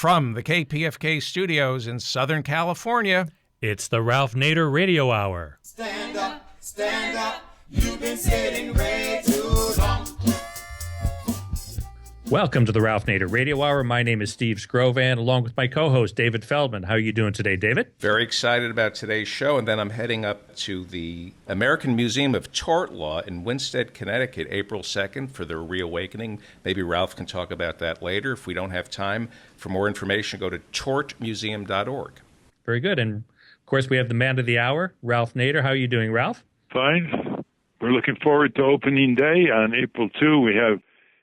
From the KPFK studios in Southern California, it's the Ralph Nader Radio Hour. Stand up, you've been sitting way too long. Welcome to the Ralph Nader Radio Hour. My name is Steve Scrovan, along with my co-host, David Feldman. How are you doing today, David? Very excited about today's show, and then I'm heading up to the American Museum of Tort Law in Winsted, Connecticut, April 2nd for their reawakening. Maybe Ralph can talk about that later. If we don't have time, for more information, go to tortmuseum.org. Very good. And, of course, we have the man of the hour, Ralph Nader. How are you doing, Ralph? Fine. We're looking forward to opening day on April 2. We have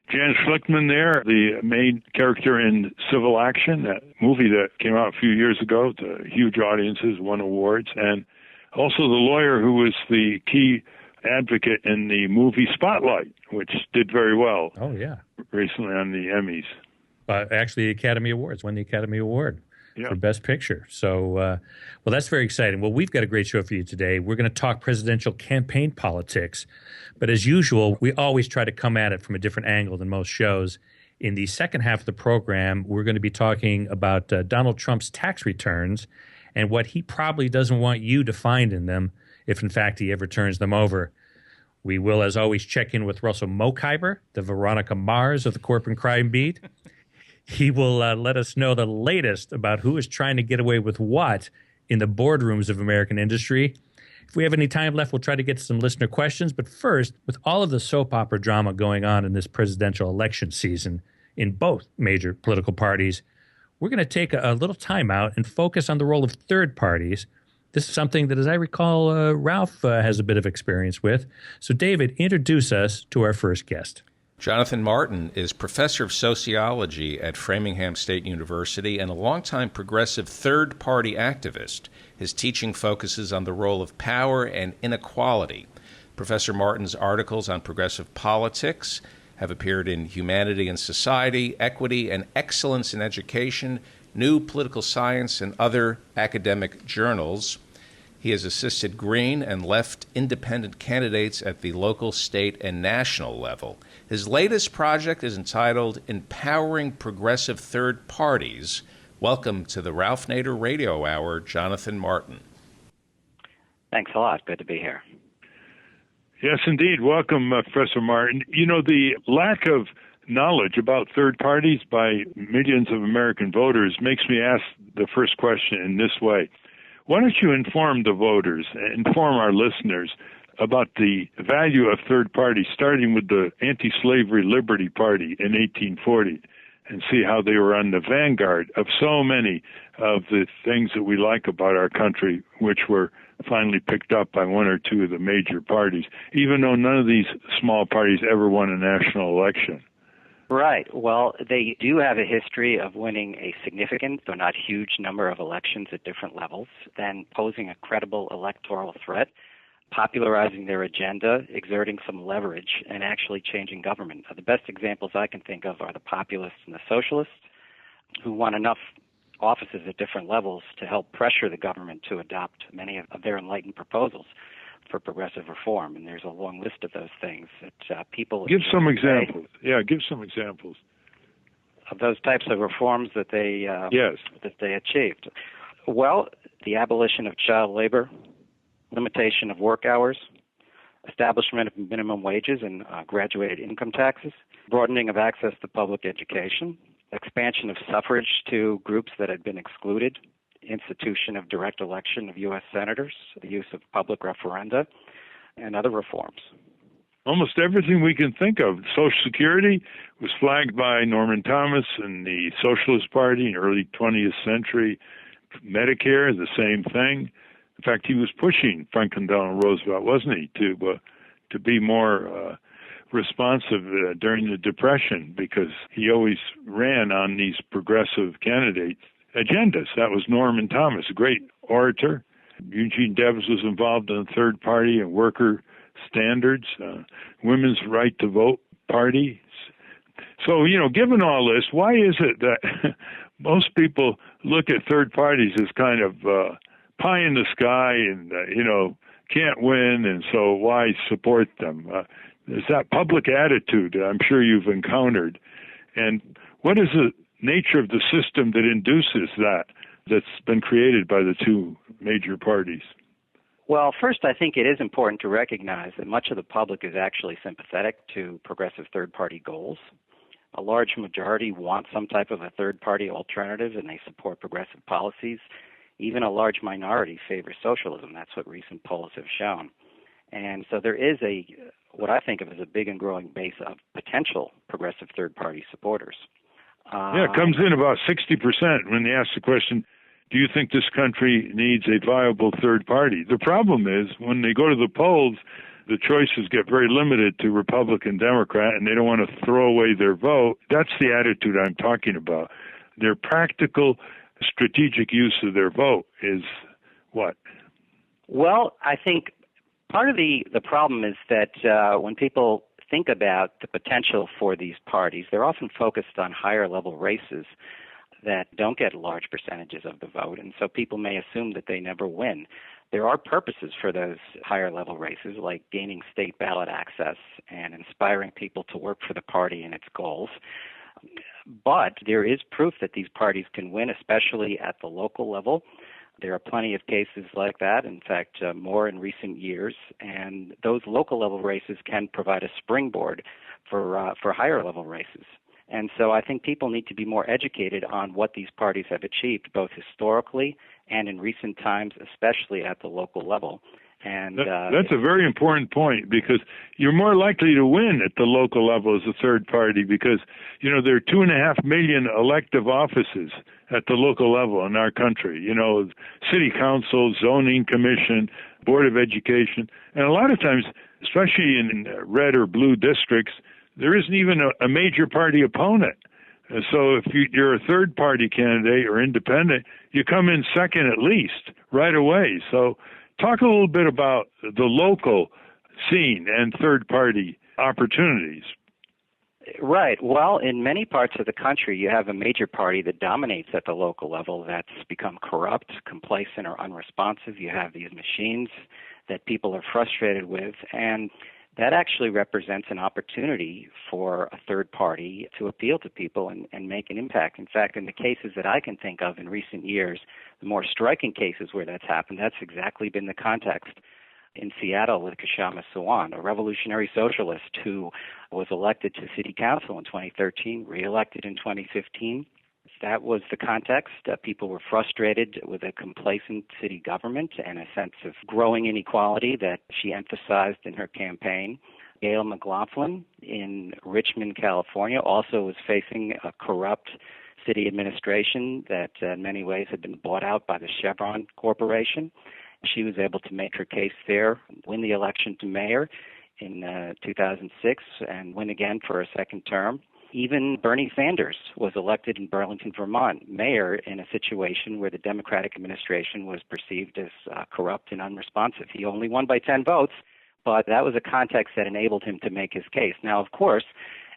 Jan Schlichtman there, the main character in Civil Action, that movie that came out a few years ago to huge audiences, won awards, and also the lawyer who was the key advocate in the movie Spotlight, which did very well. Oh, yeah. Recently on the Emmys. Actually, the Academy Awards, won the Academy Award. Yeah. For Best Picture. So, well, that's very exciting. Well, we've got a great show for you today. We're going to talk presidential campaign politics. But as usual, we always try to come at it from a different angle than most shows. In the second half of the program, we're going to be talking about Donald Trump's tax returns and what he probably doesn't want you to find in them if, in fact, he ever turns them over. We will, as always, check in with Russell Mokhiber, the Veronica Mars of the Corporate Crime Beat. He will let us know the latest about who is trying to get away with what in the boardrooms of American industry. If we have any time left, we'll try to get to some listener questions. But first, with all of the soap opera drama going on in this presidential election season in both major political parties, we're going to take a little time out and focus on the role of third parties. This is something that, as I recall, Ralph has a bit of experience with. So, David, introduce us to our first guest. Jonathan Martin is professor of sociology at Framingham State University and a longtime progressive third-party activist. His teaching focuses on the role of power and inequality. Professor Martin's articles on progressive politics have appeared in Humanity and Society, Equity and Excellence in Education, New Political Science, and other academic journals. He has assisted Green and left independent candidates at the local, state, and national level. His latest project is entitled Empowering Progressive Third Parties. Welcome to the Ralph Nader Radio Hour, Jonathan Martin. Thanks a lot. Good to be here. Yes, indeed. Welcome, Professor Martin. You know, the lack of knowledge about third parties by millions of American voters makes me ask the first question in this way. Why don't you inform the voters, inform our listeners about the value of third parties, starting with the Anti-Slavery Liberty Party in 1840, and see how they were on the vanguard of so many of the things that we like about our country, which were finally picked up by one or two of the major parties, even though none of these small parties ever won a national election. Right. Well, they do have a history of winning a significant, though not huge, number of elections at different levels, then posing a credible electoral threat, popularizing their agenda, exerting some leverage, and actually changing government. The best examples I can think of are the populists and the socialists, who won enough offices at different levels to help pressure the government to adopt many of their enlightened proposals for progressive reform. And there's a long list of those things that people... Give some examples. Yeah, give some examples. Of those types of reforms that they yes. that they achieved. Well, the abolition of child labor, limitation of work hours, establishment of minimum wages and graduated income taxes, broadening of access to public education, expansion of suffrage to groups that had been excluded, institution of direct election of U.S. senators, the use of public referenda, and other reforms. Almost everything we can think of. Social Security was flagged by Norman Thomas and the Socialist Party in the early 20th century. Medicare, the same thing. In fact, he was pushing Franklin Delano Roosevelt, wasn't he, to be more responsive during the Depression, because he always ran on these progressive candidates' agendas. That was Norman Thomas, a great orator. Eugene Debs was involved in the third party and worker standards, women's right to vote party. So, given all this, why is it that most people look at third parties as kind of pie in the sky and, can't win, and so why support them? There's that public attitude I'm sure you've encountered. And what is the nature of the system that induces that's been created by the two major parties? Well, first, I think it is important to recognize that much of the public is actually sympathetic to progressive third-party goals. A large majority want some type of a third-party alternative, and they support progressive policies. Even a large minority favors socialism. That's what recent polls have shown. And so there is what I think of as a big and growing base of potential progressive third-party supporters. It comes in about 60% when they ask the question, do you think this country needs a viable third party? The problem is when they go to the polls, the choices get very limited to Republican, Democrat, and they don't want to throw away their vote. That's the attitude I'm talking about. Their practical, strategic use of their vote is what? Well, I think part of the problem is that when people think about the potential for these parties, they're often focused on higher level races that don't get large percentages of the vote, and so people may assume that they never win. There are purposes for those higher level races, like gaining state ballot access and inspiring people to work for the party and its goals. But there is proof that these parties can win, especially at the local level. There are plenty of cases like that, in fact, more in recent years, and those local level races can provide a springboard for higher level races. And so I think people need to be more educated on what these parties have achieved, both historically and in recent times, especially at the local level. And that's a very important point, because you're more likely to win at the local level as a third party because, there are 2.5 million elective offices at the local level in our country, city council, zoning commission, board of education. And a lot of times, especially in red or blue districts, there isn't even a major party opponent. So if you're a third-party candidate or independent, you come in second at least right away. So talk a little bit about the local scene and third-party opportunities. Right. Well, in many parts of the country, you have a major party that dominates at the local level that's become corrupt, complacent, or unresponsive. You have these machines that people are frustrated with, and that actually represents an opportunity for a third party to appeal to people and make an impact. In fact, in the cases that I can think of in recent years, the more striking cases where that's happened, that's exactly been the context. In Seattle with Kshama Sawant, a revolutionary socialist who was elected to city council in 2013, reelected in 2015. That was the context. People were frustrated with a complacent city government and a sense of growing inequality that she emphasized in her campaign. Gail McLaughlin in Richmond, California, also was facing a corrupt city administration that in many ways had been bought out by the Chevron Corporation. She was able to make her case there, win the election to mayor in 2006, and win again for a second term. Even Bernie Sanders was elected in Burlington, Vermont, mayor in a situation where the Democratic administration was perceived as corrupt and unresponsive. He only won by 10 votes, but that was a context that enabled him to make his case. Now, of course,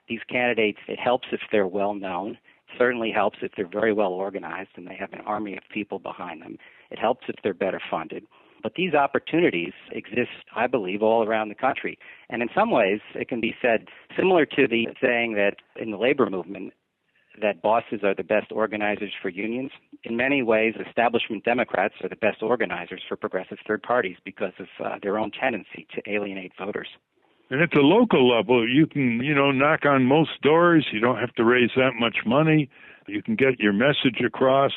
these candidates, it helps if they're well known. It certainly helps if they're very well organized and they have an army of people behind them. It helps if they're better funded. But these opportunities exist, I believe, all around the country. And in some ways, it can be said, similar to the saying that in the labor movement, that bosses are the best organizers for unions. In many ways, establishment Democrats are the best organizers for progressive third parties because of their own tendency to alienate voters. And at the local level, you can, knock on most doors. You don't have to raise that much money. You can get your message across.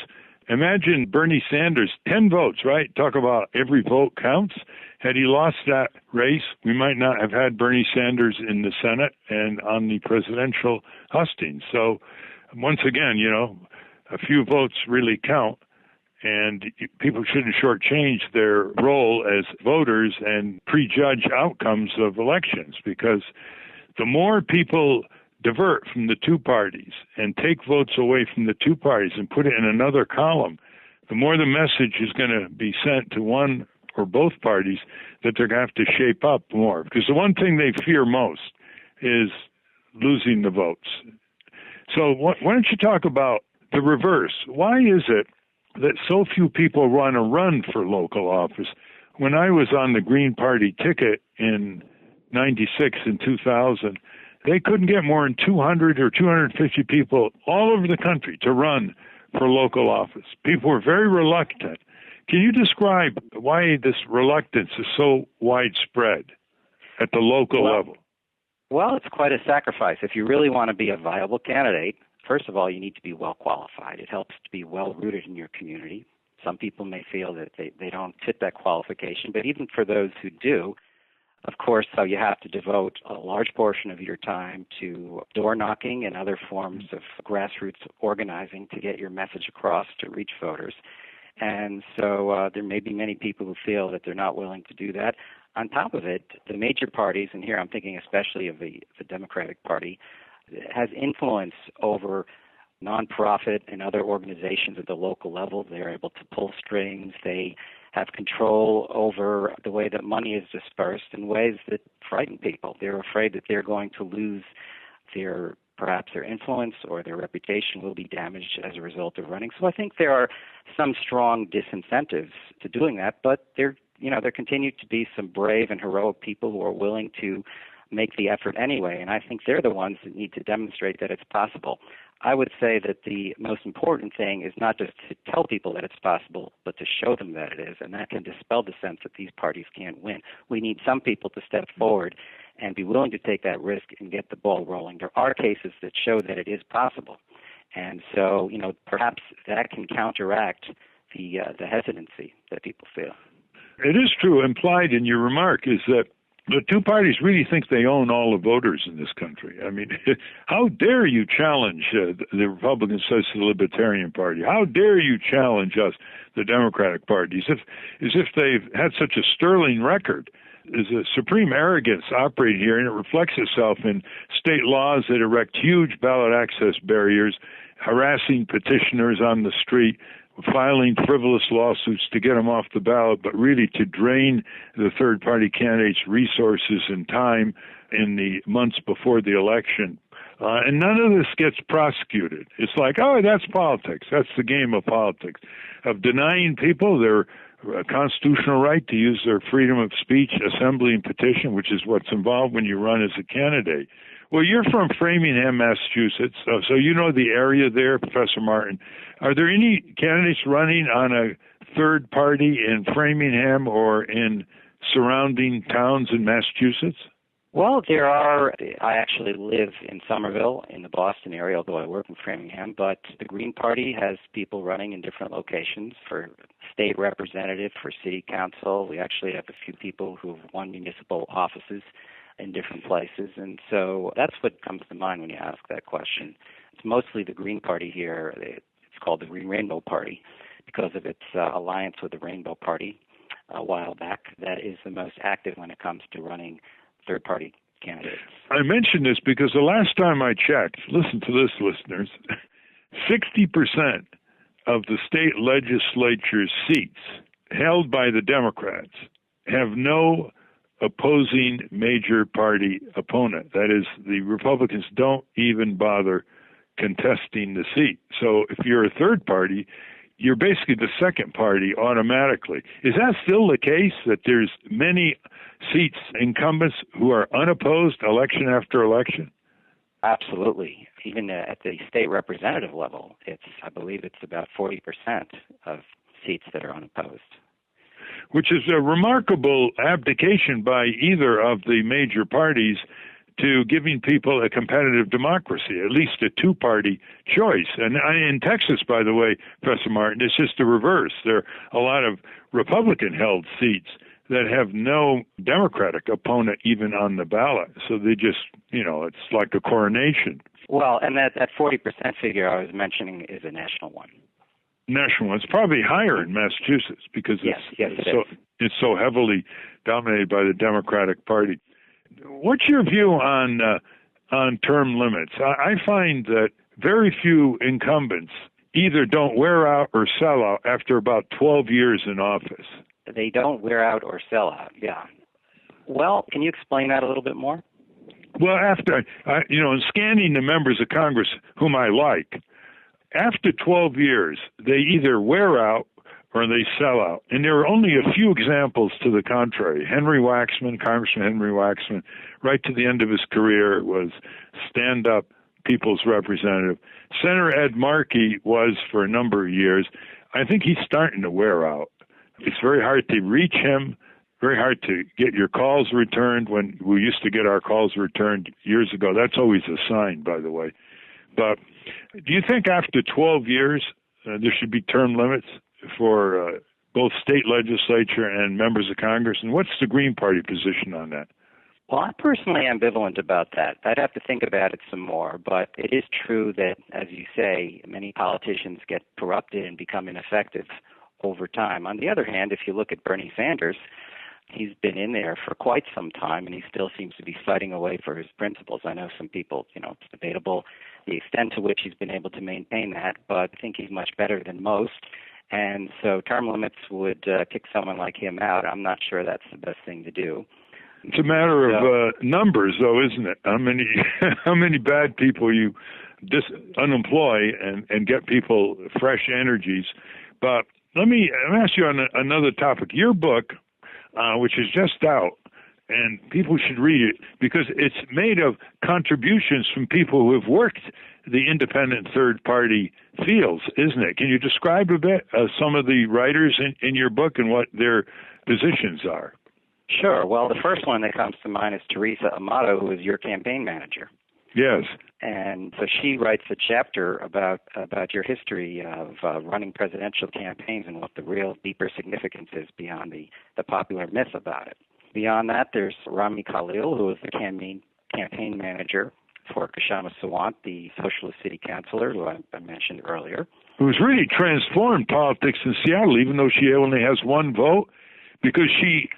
Imagine Bernie Sanders, 10 votes, right? Talk about every vote counts. Had he lost that race, we might not have had Bernie Sanders in the Senate and on the presidential hustings. So once again, a few votes really count, and people shouldn't shortchange their role as voters and prejudge outcomes of elections, because the more people divert from the two parties and take votes away from the two parties and put it in another column, the more the message is going to be sent to one or both parties that they're going to have to shape up more. Because the one thing they fear most is losing the votes. So why don't you talk about the reverse? Why is it that so few people want to run for local office? When I was on the Green Party ticket in 96 and 2000, they couldn't get more than 200 or 250 people all over the country to run for local office. People were very reluctant. Can you describe why this reluctance is so widespread at the local level? Well, it's quite a sacrifice. If you really want to be a viable candidate, first of all, you need to be well qualified. It helps to be well rooted in your community. Some people may feel that they don't fit that qualification, but even for those who do, of course, so you have to devote a large portion of your time to door knocking and other forms of grassroots organizing to get your message across to reach voters. And so there may be many people who feel that they're not willing to do that. On top of it, the major parties, and here I'm thinking especially of the Democratic Party, has influence over nonprofit and other organizations at the local level. They're able to pull strings. They have control over the way that money is dispersed in ways that frighten people. They're afraid that they're going to lose perhaps their influence or their reputation will be damaged as a result of running. So I think there are some strong disincentives to doing that, but there continue to be some brave and heroic people who are willing to make the effort anyway, and I think they're the ones that need to demonstrate that it's possible. I would say that the most important thing is not just to tell people that it's possible, but to show them that it is, and that can dispel the sense that these parties can't win. We need some people to step forward and be willing to take that risk and get the ball rolling. There are cases that show that it is possible, and so perhaps that can counteract the hesitancy that people feel. It is true. Implied in your remark is that the two parties really think they own all the voters in this country. I mean, how dare you challenge the Republican Social Libertarian Party? How dare you challenge us, the Democratic Party? As if they've had such a sterling record. There's a supreme arrogance operating here, and it reflects itself in state laws that erect huge ballot access barriers, harassing petitioners on the street, filing frivolous lawsuits to get them off the ballot, but really to drain the third-party candidates' resources and time in the months before the election. And none of this gets prosecuted. It's like, oh, that's politics. That's the game of politics, of denying people their constitutional right to use their freedom of speech, assembly, and petition, which is what's involved when you run as a candidate. Well, you're from Framingham, Massachusetts, so you know the area there, Professor Martin. Are there any candidates running on a third party in Framingham or in surrounding towns in Massachusetts? Well, there are. I actually live in Somerville in the Boston area, although I work in Framingham. But the Green Party has people running in different locations for state representative, for city council. We actually have a few people who have won municipal offices in different places. And so that's what comes to mind when you ask that question. It's mostly the Green Party here. It's called the Green Rainbow Party because of its alliance with the Rainbow Party a while back. That is the most active when it comes to running third-party candidates. I mention this because the last time I checked, listen to this, listeners, 60% of the state legislature's seats held by the Democrats have no opposing major party opponent. That is, the Republicans don't even bother contesting the seat. So if you're a third party, you're basically the second party automatically. Is that still the case, that there's many seats, incumbents, who are unopposed election after election? Absolutely. Even at the state representative level, I believe it's about 40% of seats that are unopposed. Which is a remarkable abdication by either of the major parties to giving people a competitive democracy, at least a two-party choice. And in Texas, by the way, Professor Martin, it's just the reverse. There are a lot of Republican-held seats that have no Democratic opponent even on the ballot. So they just, it's like a coronation. Well, and that 40% figure I was mentioning is a national one. National one. It's probably higher in Massachusetts because it's so heavily dominated by the Democratic Party. What's your view on term limits? I find that very few incumbents either don't wear out or sell out after about 12 years in office. They don't wear out or sell out, yeah. Well, can you explain that a little bit more? Well, after, in scanning the members of Congress whom I like, after 12 years, they either wear out or they sell out. And there are only a few examples to the contrary. Congressman Henry Waxman, right to the end of his career, was stand-up people's representative. Senator Ed Markey was for a number of years. I think he's starting to wear out. It's very hard to reach him, very hard to get your calls returned when we used to get our calls returned years ago. That's always a sign, by the way. But do you think after 12 years there should be term limits for both state legislature and members of Congress? And what's the Green Party position on that? Well, I'm personally ambivalent about that. I'd have to think about it some more, but it is true that, as you say, many politicians get corrupted and become ineffective over time. On the other hand, if you look at Bernie Sanders, he's been in there for quite some time, and he still seems to be fighting away for his principles. I know some people, it's debatable the extent to which he's been able to maintain that, but I think he's much better than most. And so term limits would kick someone like him out. I'm not sure that's the best thing to do. It's a matter of numbers, though, isn't it? How many bad people you unemploy and get people fresh energies. But let me ask you on another topic. Your book, which is just out, and people should read it because it's made of contributions from people who have worked the independent third-party fields, isn't it? Can you describe a bit some of the writers in your book and what their positions are? Sure. Well, the first one that comes to mind is Teresa Amato, who is your campaign manager. Yes. And so she writes a chapter about your history of running presidential campaigns and what the real deeper significance is beyond the popular myth about it. Beyond that, there's Rami Khalil, who is the campaign manager for Kshama Sawant, the socialist city councilor, who I mentioned earlier. Who's really transformed politics in Seattle, even though she only has one vote, because she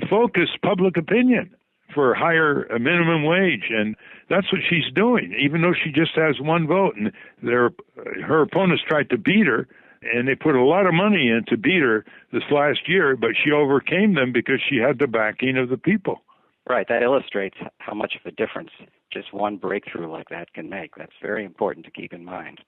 focused public opinion for higher minimum wage, and that's what she's doing, even though she just has one vote. And her opponents tried to beat her, and they put a lot of money in to beat her this last year, but she overcame them because she had the backing of the people. Right. That illustrates how much of a difference just one breakthrough like that can make. That's very important to keep in mind.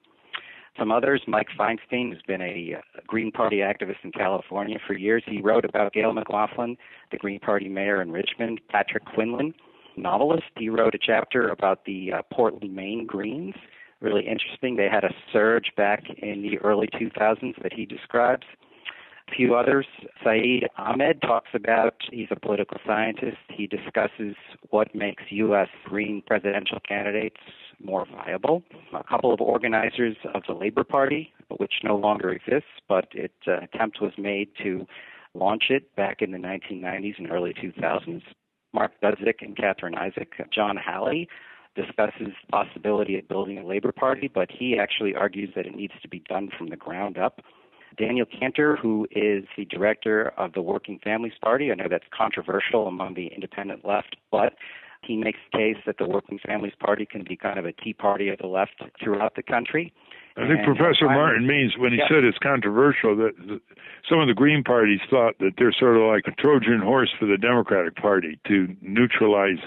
Some others, Mike Feinstein, who's been a Green Party activist in California for years. He wrote about Gail McLaughlin, the Green Party mayor in Richmond. Patrick Quinlan, novelist. He wrote a chapter about the Portland, Maine Greens. Really interesting. They had a surge back in the early 2000s that he describes. A few others. Saeed Ahmed talks about, he's a political scientist. He discusses what makes U.S. Green presidential candidates more viable. A couple of organizers of the Labor Party, which no longer exists, but an attempt was made to launch it back in the 1990s and early 2000s. Mark Dudzik and Catherine Isaac. John Halley discusses the possibility of building a Labor Party, but he actually argues that it needs to be done from the ground up. Daniel Cantor, who is the director of the Working Families Party. I know that's controversial among the independent left, but he makes the case that the Working Families Party can be kind of a tea party of the left throughout the country. I think Professor Martin means when he said it's controversial that some of the Green parties thought that they're sort of like a Trojan horse for the Democratic Party to neutralize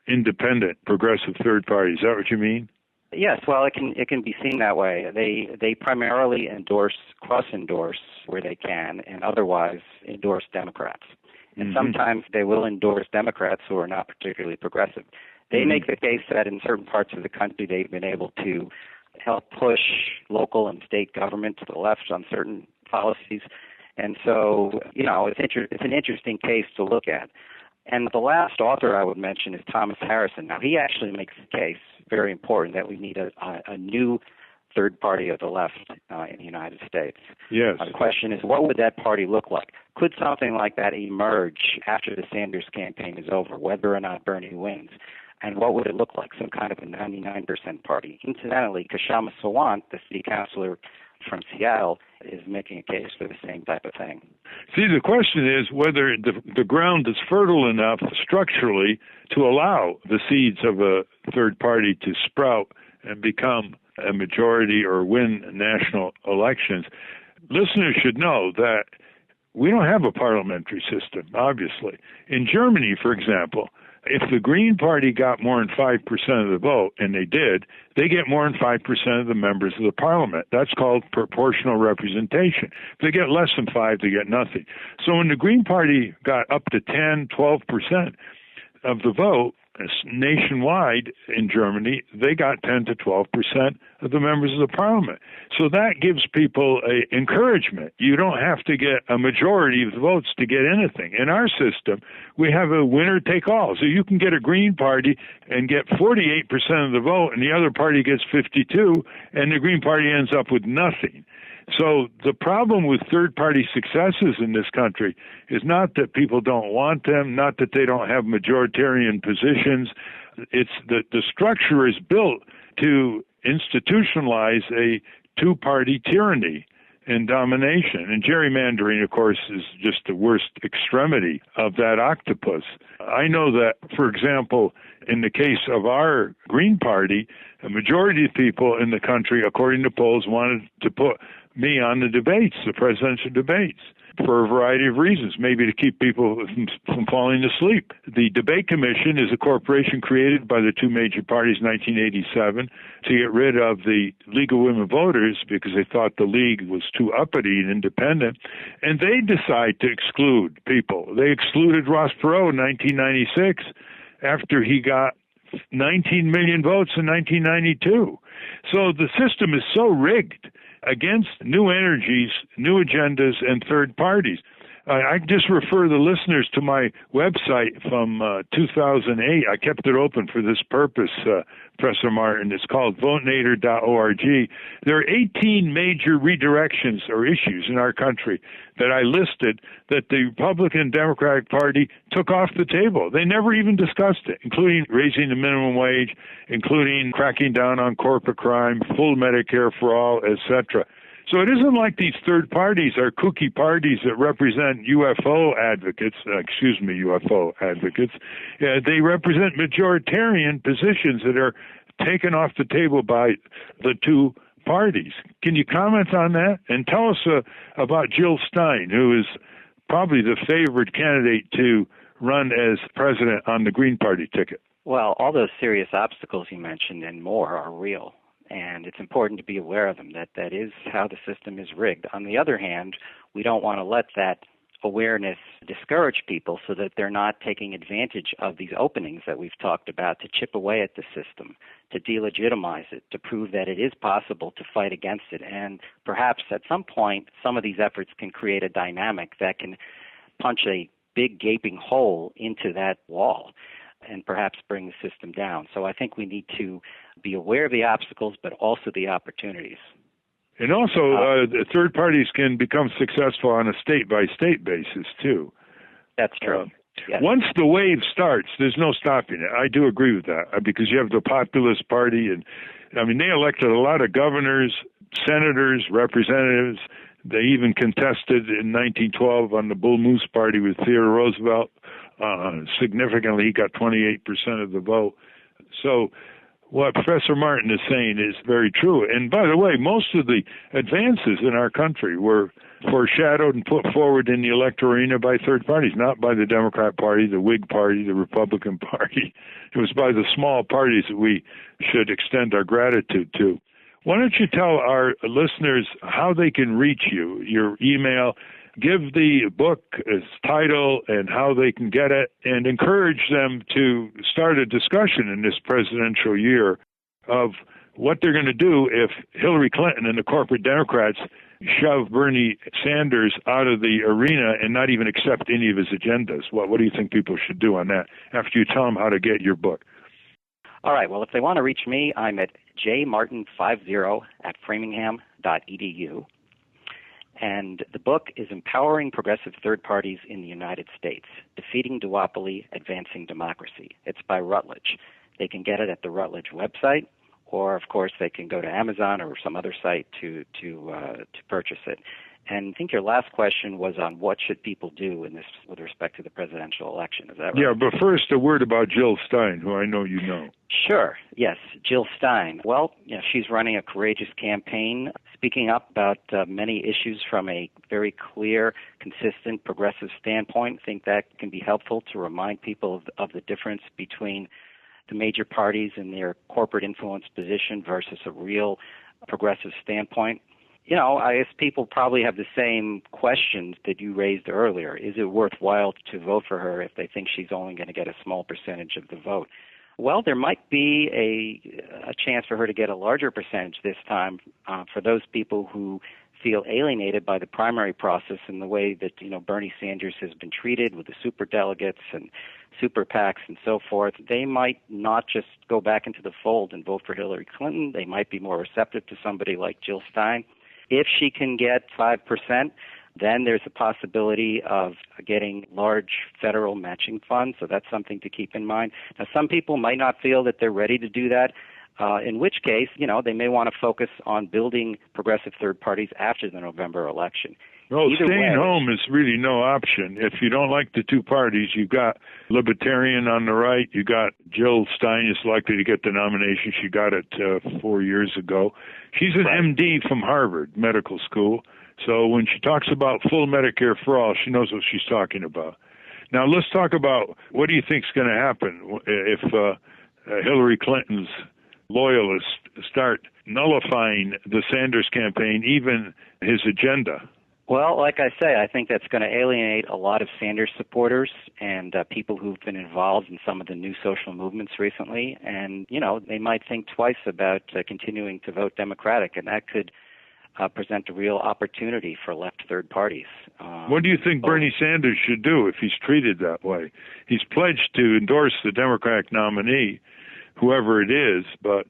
independent, progressive third parties. Is that what you mean? Yes, well, it can be seen that way. They primarily cross-endorse where they can, and otherwise endorse Democrats. And sometimes they will endorse Democrats who are not particularly progressive. They make the case that in certain parts of the country they've been able to help push local and state government to the left on certain policies. And so, it's an interesting case to look at. And the last author I would mention is Thomas Harrison. Now, he actually makes the case, very important, that we need a new third party of the left in the United States. Yes. The question is, what would that party look like? Could something like that emerge after the Sanders campaign is over, whether or not Bernie wins? And what would it look like? Some kind of a 99% party. Incidentally, Kshama Sawant, the city councilor from Seattle, is making a case for the same type of thing. See, the question is whether the ground is fertile enough structurally to allow the seeds of a third party to sprout and become a majority or win national elections. Listeners should know that we don't have a parliamentary system, obviously. In Germany, for example, If the Green Party got more than 5% of the vote, and they did, they get more than 5% of the members of the parliament. That's called proportional representation. If they get less than 5, they get nothing. So when the Green Party got up to 10, 12% of the vote, nationwide in Germany, they got 10 to 12% of the members of the parliament. So that gives people encouragement. You don't have to get a majority of the votes to get anything. In our system, we have a winner take all. So you can get a Green Party and get 48% of the vote, and the other party gets 52, and the Green Party ends up with nothing. So the problem with third-party successes in this country is not that people don't want them, not that they don't have majoritarian positions. It's that the structure is built to institutionalize a two-party tyranny and domination. And gerrymandering, of course, is just the worst extremity of that octopus. I know that, for example, in the case of our Green Party, a majority of people in the country, according to polls, wanted to put me on the debates, the presidential debates, for a variety of reasons, maybe to keep people from falling asleep. The Debate Commission is a corporation created by the two major parties in 1987 to get rid of the League of Women Voters because they thought the League was too uppity and independent, and they decide to exclude people. They excluded Ross Perot in 1996 after he got 19 million votes in 1992. So the system is so rigged against new energies, new agendas, and third parties. I just refer the listeners to my website from 2008. I kept it open for this purpose, Professor Martin. It's called votenator.org. There are 18 major redirections or issues in our country that I listed that the Republican Democratic Party took off the table. They never even discussed it, including raising the minimum wage, including cracking down on corporate crime, full Medicare for all, etc. So it isn't like these third parties are kooky parties that represent UFO advocates. They represent majoritarian positions that are taken off the table by the two parties. Can you comment on that? And tell us about Jill Stein, who is probably the favored candidate to run as president on the Green Party ticket. Well, all those serious obstacles you mentioned and more are real. And it's important to be aware of them, that is how the system is rigged. On the other hand, we don't want to let that awareness discourage people so that they're not taking advantage of these openings that we've talked about to chip away at the system, to delegitimize it, to prove that it is possible to fight against it. And perhaps at some point, some of these efforts can create a dynamic that can punch a big gaping hole into that wall and perhaps bring the system down. So I think we need to be aware of the obstacles, but also the opportunities. And also, third parties can become successful on a state-by-state basis, too. That's true. Yes. Once the wave starts, there's no stopping it. I do agree with that, because you have the Populist Party, and I mean, they elected a lot of governors, senators, representatives. They even contested in 1912 on the Bull Moose Party with Theodore Roosevelt. Significantly, he got 28% of the vote. So what Professor Martin is saying is very true. And by the way, most of the advances in our country were foreshadowed and put forward in the electoral arena by third parties, not by the Democrat Party, the Whig Party, the Republican Party. It was by the small parties that we should extend our gratitude to. Why don't you tell our listeners how they can reach you, your email, give the book its title and how they can get it, and encourage them to start a discussion in this presidential year of what they're going to do if Hillary Clinton and the corporate Democrats shove Bernie Sanders out of the arena and not even accept any of his agendas. What do you think people should do on that after you tell them how to get your book? All right. Well, if they want to reach me, I'm at jmartin50@framingham.edu. And the book is Empowering Progressive Third Parties in the United States, Defeating Duopoly, Advancing Democracy. It's by Routledge. They can get it at the Routledge website, or of course they can go to Amazon or some other site to purchase it. And I think your last question was on what should people do in this with respect to the presidential election. Is that right? Yeah, but first a word about Jill Stein, who I know you know. Sure. Yes, Jill Stein. Well, she's running a courageous campaign, speaking up about many issues from a very clear, consistent, progressive standpoint. I think that can be helpful to remind people of the difference between the major parties and their corporate influence position versus a real progressive standpoint. I guess people probably have the same questions that you raised earlier. Is it worthwhile to vote for her if they think she's only going to get a small percentage of the vote? Well, there might be a chance for her to get a larger percentage this time for those people who feel alienated by the primary process and the way that, Bernie Sanders has been treated with the superdelegates and super PACs and so forth. They might not just go back into the fold and vote for Hillary Clinton. They might be more receptive to somebody like Jill Stein. If she can get 5%, then there's a possibility of getting large federal matching funds, so that's something to keep in mind. Now, some people might not feel that they're ready to do that, in which case, they may want to focus on building progressive third parties after the November election. Well, staying home is really no option. If you don't like the two parties, you've got Libertarian on the right. You got Jill Stein is likely to get the nomination. She got it 4 years ago. She's an MD from Harvard Medical School. So when she talks about full Medicare for all, she knows what she's talking about. Now, let's talk about what do you think is going to happen if Hillary Clinton's loyalists start nullifying the Sanders campaign, even his agenda? Well, like I say, I think that's going to alienate a lot of Sanders supporters and people who've been involved in some of the new social movements recently. And, they might think twice about continuing to vote Democratic, and that could present a real opportunity for left third parties. What do you think Bernie Sanders should do if he's treated that way? He's pledged to endorse the Democratic nominee, whoever it is, but,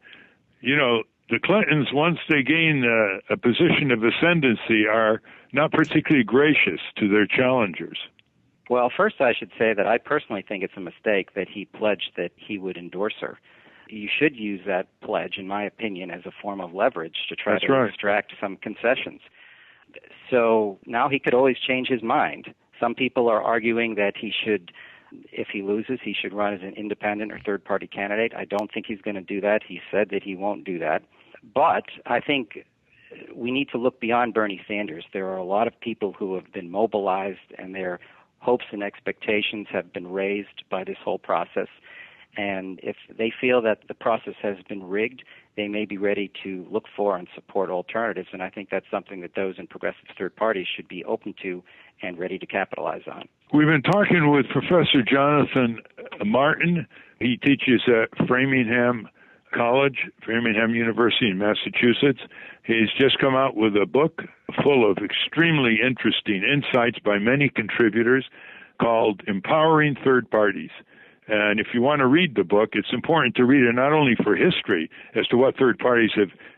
the Clintons, once they gain a position of ascendancy, are not particularly gracious to their challengers. Well, first I should say that I personally think it's a mistake that he pledged that he would endorse her. You should use that pledge, in my opinion, as a form of leverage to try to extract some concessions. So now he could always change his mind. Some people are arguing that he should, if he loses, he should run as an independent or third-party candidate. I don't think he's going to do that. He said that he won't do that. But I think we need to look beyond Bernie Sanders. There are a lot of people who have been mobilized, and their hopes and expectations have been raised by this whole process. And if they feel that the process has been rigged, they may be ready to look for and support alternatives. And I think that's something that those in progressive third parties should be open to and ready to capitalize on. We've been talking with Professor Jonathan Martin. He teaches at Framingham College, Framingham University in Massachusetts. He's just come out with a book full of extremely interesting insights by many contributors called Empowering Third Parties. And if you want to read the book, it's important to read it not only for history as to what third parties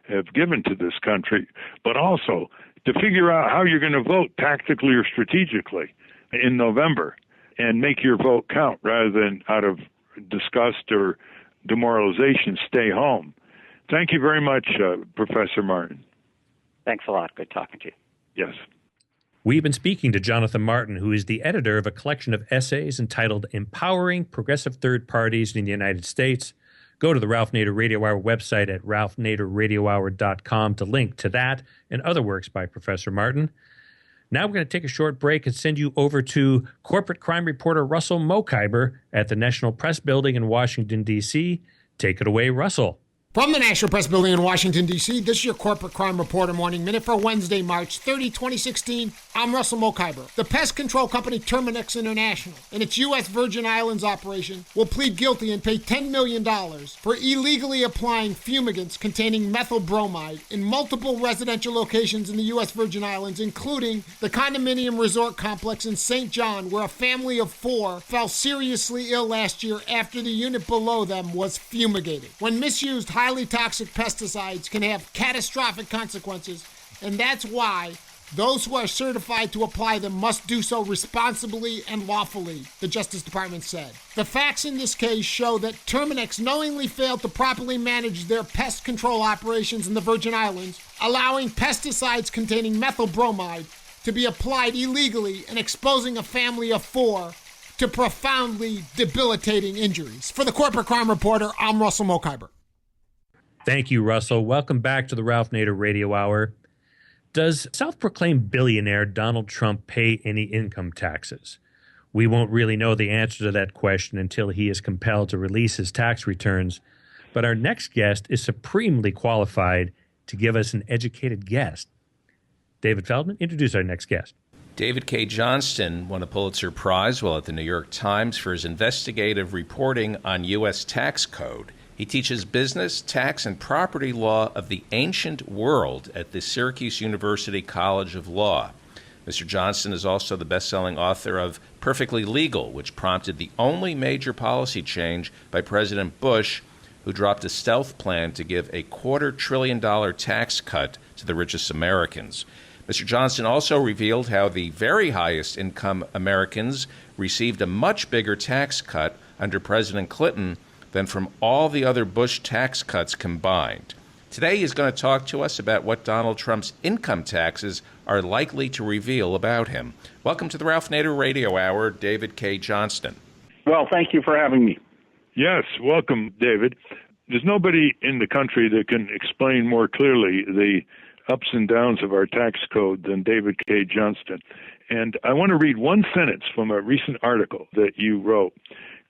have given to this country, but also to figure out how you're going to vote tactically or strategically in November and make your vote count rather than out of disgust or demoralization, stay home. Thank you very much, Professor Martin. Thanks a lot. Good talking to you. Yes. We've been speaking to Jonathan Martin, who is the editor of a collection of essays entitled Empowering Progressive Third Parties in the United States. Go to the Ralph Nader Radio Hour website at ralphnaderradiohour.com to link to that and other works by Professor Martin. Now we're going to take a short break and send you over to corporate crime reporter Russell Mokhiber at the National Press Building in Washington, D.C. Take it away, Russell. From the National Press Building in Washington, D.C., this is your Corporate Crime Reporter Morning Minute for Wednesday, March 30, 2016. I'm Russell Mokhiber. The pest control company Terminix International, in its U.S. Virgin Islands operation, will plead guilty and pay $10 million for illegally applying fumigants containing methyl bromide in multiple residential locations in the U.S. Virgin Islands, including the condominium resort complex in St. John, where a family of 4 fell seriously ill last year after the unit below them was fumigated. When misused, highly toxic pesticides can have catastrophic consequences, and that's why Those who are certified to apply them must do so responsibly and lawfully, the Justice Department said. The facts in this case show that Terminix knowingly failed to properly manage their pest control operations in the Virgin Islands, allowing pesticides containing methyl bromide to be applied illegally and exposing a family of 4 to profoundly debilitating injuries. For the Corporate Crime Reporter, I'm Russell Mokhiber. Thank you, Russell. Welcome back to the Ralph Nader Radio Hour. Does self-proclaimed billionaire Donald Trump pay any income taxes? We won't really know the answer to that question until he is compelled to release his tax returns. But our next guest is supremely qualified to give us an educated guess. David Feldman, introduce our next guest. David Cay Johnston won a Pulitzer Prize while at the New York Times for his investigative reporting on U.S. tax code. He teaches business, tax, and property law of the ancient world at the Syracuse University College of Law. Mr. Johnston is also the best-selling author of Perfectly Legal, which prompted the only major policy change by President Bush, who dropped a stealth plan to give a $250 billion tax cut to the richest Americans. Mr. Johnston also revealed how the very highest income Americans received a much bigger tax cut under President Clinton than from all the other Bush tax cuts combined. Today he's going to talk to us about what Donald Trump's income taxes are likely to reveal about him. Welcome to the Ralph Nader Radio Hour, David Cay Johnston. Well, thank you for having me. Yes, welcome, David. There's nobody in the country that can explain more clearly the ups and downs of our tax code than David Cay Johnston. And I want to read one sentence from a recent article that you wrote.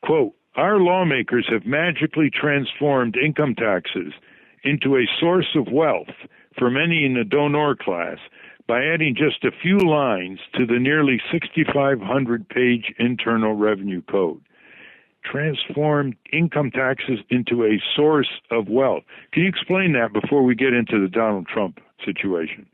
Quote, "Our lawmakers have magically transformed income taxes into a source of wealth for many in the donor class by adding just a few lines to the nearly 6,500-page Internal Revenue Code. Transformed income taxes into a source of wealth." Can you explain that before we get into the Donald Trump situation?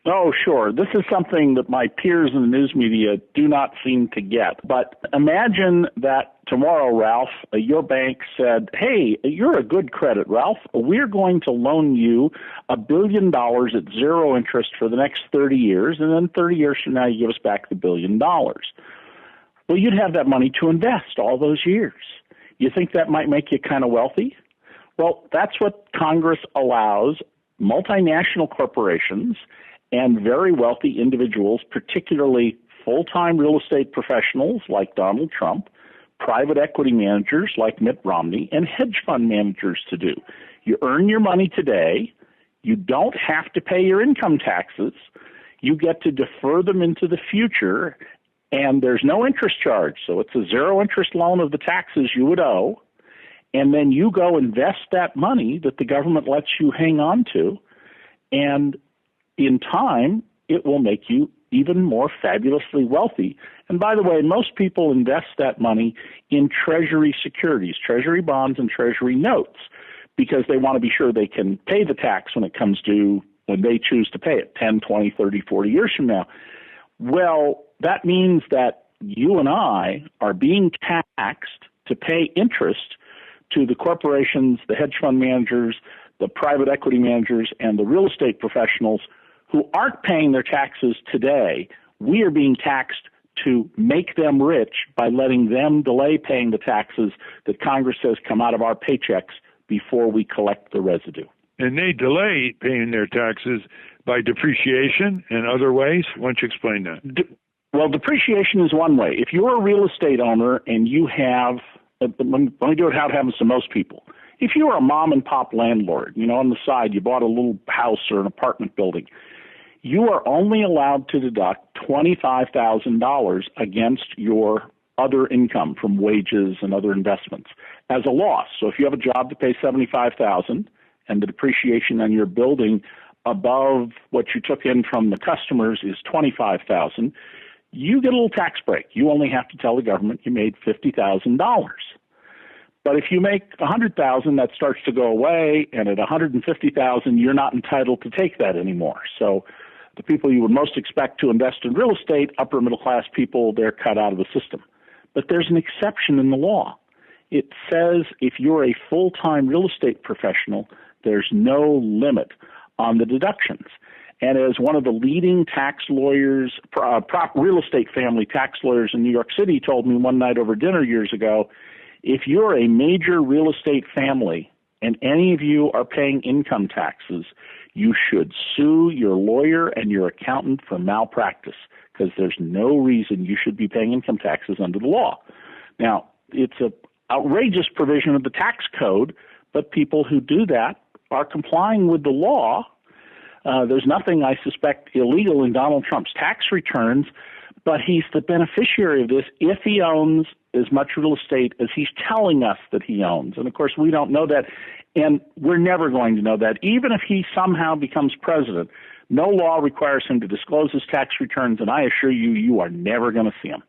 Oh, sure. This is something that my peers in the news media do not seem to get. But imagine that tomorrow, Ralph, your bank said, "Hey, you're a good credit, Ralph. We're going to loan you $1 billion at zero interest for the next 30 years, and then 30 years from now, you give us back the $1 billion. Well, you'd have that money to invest all those years. You think that might make you kind of wealthy? Well, that's what Congress allows multinational corporations and very wealthy individuals, particularly full-time real estate professionals like Donald Trump, private equity managers like Mitt Romney, and hedge fund managers to do. You earn your money today. You don't have to pay your income taxes. You get to defer them into the future, and there's no interest charge. So it's a zero-interest loan of the taxes you would owe, and then you go invest that money that the government lets you hang on to, and in time, it will make you even more fabulously wealthy. And by the way, most people invest that money in Treasury securities, Treasury bonds and Treasury notes, because they want to be sure they can pay the tax when it comes due, when they choose to pay it 10, 20, 30, 40 years from now. Well, that means that you and I are being taxed to pay interest to the corporations, the hedge fund managers, the private equity managers, and the real estate professionals who aren't paying their taxes today. We are being taxed to make them rich by letting them delay paying the taxes that Congress says come out of our paychecks before we collect the residue. And they delay paying their taxes by depreciation and other ways. Why don't you explain that? Well, depreciation is one way. If you're a real estate owner and you have, let me do it how it happens to most people. If you're a mom and pop landlord, on the side, you bought a little house or an apartment building, you are only allowed to deduct $25,000 against your other income from wages and other investments as a loss. So if you have a job to pay $75,000 and the depreciation on your building above what you took in from the customers is $25,000, you get a little tax break. You only have to tell the government you made $50,000. But if you make $100,000, that starts to go away, and at $150,000, you're not entitled to take that anymore. So the people you would most expect to invest in real estate, upper middle class people, they're cut out of the system. But there's an exception in the law. It says if you're a full-time real estate professional, there's no limit on the deductions. And as one of the leading tax lawyers, real estate family tax lawyers in New York City told me one night over dinner years ago, if you're a major real estate family and any of you are paying income taxes, you should sue your lawyer and your accountant for malpractice, because there's no reason you should be paying income taxes under the law. Now, it's an outrageous provision of the tax code, but people who do that are complying with the law. There's nothing, I suspect, illegal in Donald Trump's tax returns, but he's the beneficiary of this if he owns as much real estate as he's telling us that he owns. And, of course, we don't know that, and we're never going to know that. Even if he somehow becomes president, no law requires him to disclose his tax returns, and I assure you, you are never going to see them.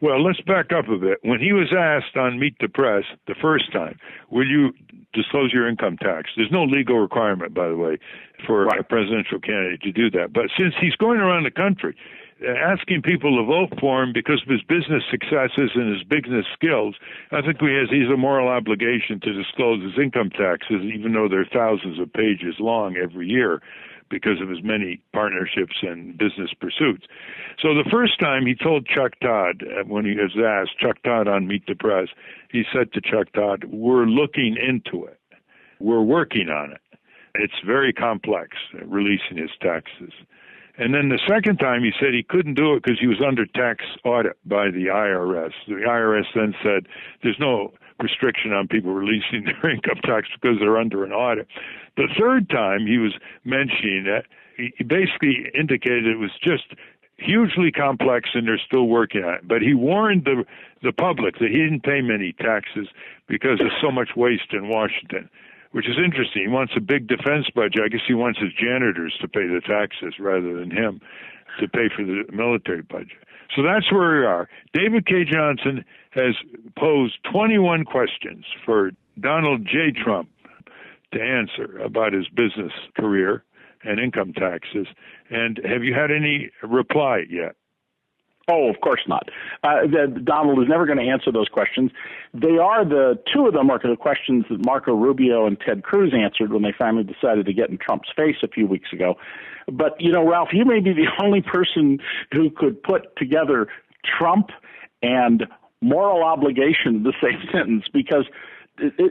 Well, let's back up a bit. When he was asked on Meet the Press the first time, will you disclose your income tax? There's no legal requirement, by the way, for a presidential candidate to do that. But since he's going around the country asking people to vote for him because of his business successes and his business skills, I think he's a moral obligation to disclose his income taxes, even though they're thousands of pages long every year, because of his many partnerships and business pursuits. So the first time he told Chuck Todd, when he was asked, Chuck Todd on Meet the Press, he said to Chuck Todd, we're looking into it. We're working on it. It's very complex, releasing his taxes. And then the second time he said he couldn't do it because he was under tax audit by the IRS. The IRS then said there's no restriction on people releasing their income tax because they're under an audit. The third time he was mentioning that, he basically indicated it was just hugely complex and they're still working on it. But he warned the public that he didn't pay many taxes because there's so much waste in Washington, which is interesting. He wants a big defense budget. I guess he wants his janitors to pay the taxes rather than him to pay for the military budget. So that's where we are. David Cay Johnston has posed 21 questions for Donald J. Trump to answer about his business career and income taxes. And have you had any reply yet? Oh, of course not. Donald is never going to answer those questions. Two of them are the questions that Marco Rubio and Ted Cruz answered when they finally decided to get in Trump's face a few weeks ago. But, Ralph, you may be the only person who could put together Trump and moral obligation in the same sentence, because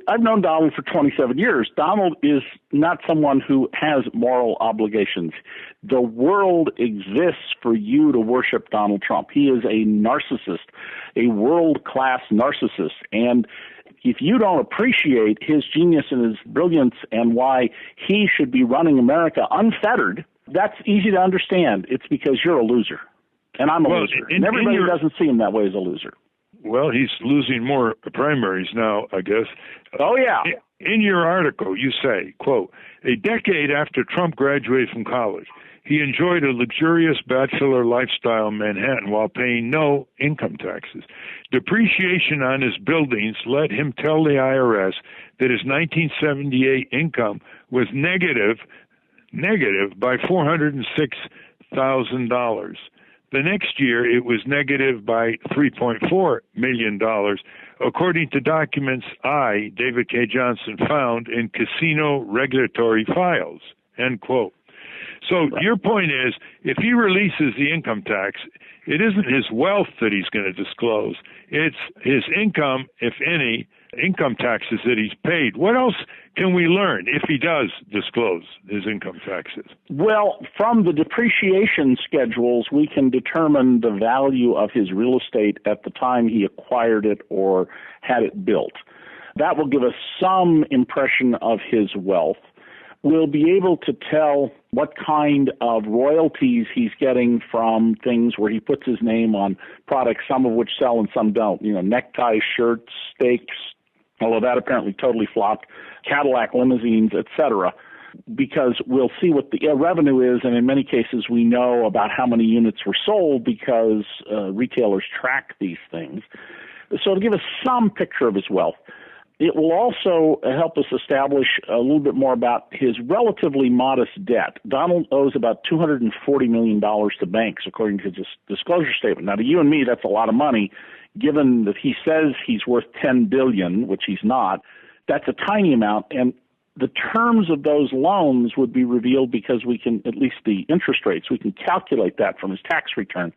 I've known Donald for 27 years. Donald is not someone who has moral obligations. The world exists for you to worship Donald Trump. He is a narcissist, a world-class narcissist. And if you don't appreciate his genius and his brilliance and why he should be running America unfettered, that's easy to understand. It's because you're a loser. And I'm a loser. And everybody who doesn't see him that way is a loser. Well, he's losing more primaries now, I guess. Oh, yeah. In your article, you say, quote, a decade after Trump graduated from college, he enjoyed a luxurious bachelor lifestyle in Manhattan while paying no income taxes. Depreciation on his buildings let him tell the IRS that his 1978 income was negative by $406,000. The next year, it was negative by $3.4 million, according to documents David Cay Johnston, found in casino regulatory files, end quote. So your point is, if he releases the income tax, it isn't his wealth that he's going to disclose. It's his income, if any, income taxes that he's paid. What else can we learn if he does disclose his income taxes? Well, from the depreciation schedules, we can determine the value of his real estate at the time he acquired it or had it built. That will give us some impression of his wealth. We'll be able to tell what kind of royalties he's getting from things where he puts his name on products, some of which sell and some don't. Neckties, shirts, steaks, although that apparently totally flopped, Cadillac limousines, etc., because we'll see what the revenue is, and in many cases we know about how many units were sold because retailers track these things. So it'll give us some picture of his wealth. It will also help us establish a little bit more about his relatively modest debt. Donald owes about $240 million to banks, according to his disclosure statement. Now, to you and me, that's a lot of money. Given that he says he's worth $10 billion, which he's not, that's a tiny amount. And the terms of those loans would be revealed because we can, at least the interest rates, we can calculate that from his tax return.